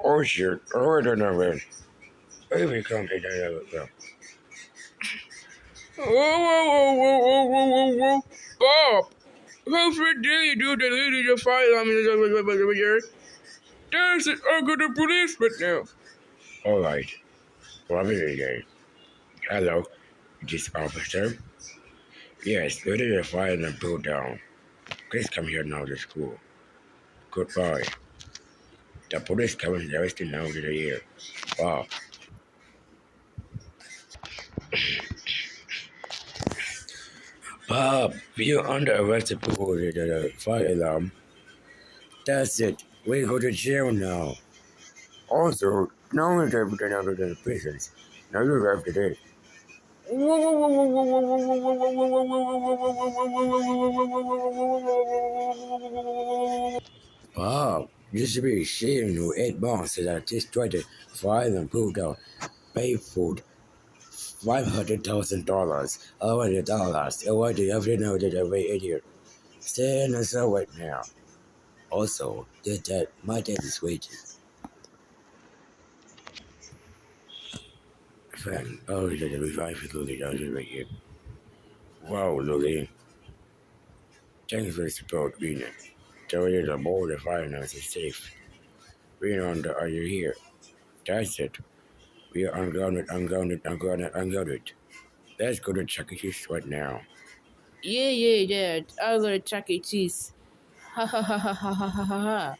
Oh shit! Oh, I don't know when. Maybe come to that. Whoa, whoa, whoa, whoa, whoa, whoa, whoa, whoa, Bob! How dare you do the lady the fire alarm over here? There's an ugly policeman now. All right. Robert again. Hello, this officer. Yes, we did a fire and pull down. Please come here now to school. Goodbye. The police coming arresting now to the year. Wow. Bob, you're under arrest for the fire alarm. That's it. We go to jail now. Also, now we're going to the prisons. Now you're arrived today. Bob, you should be ashamed of 8 months that I just tried to file and pulled out pay for $500,000. $100. And why do you have to know that I'm an idiot? Stay in the cell right now. Also, my dad is waiting. Friend, oh, that we find for Lily down here right here. Wow, Lily. Thanks for the support, Rena. Tell you the board of finance is safe. Rena, are you here? That's it. We are ungrounded. Let's go to Chuck E. Cheese right now. Yeah, Dad. I'll go to Chuck E. Cheese. Ha ha ha ha ha ha ha ha.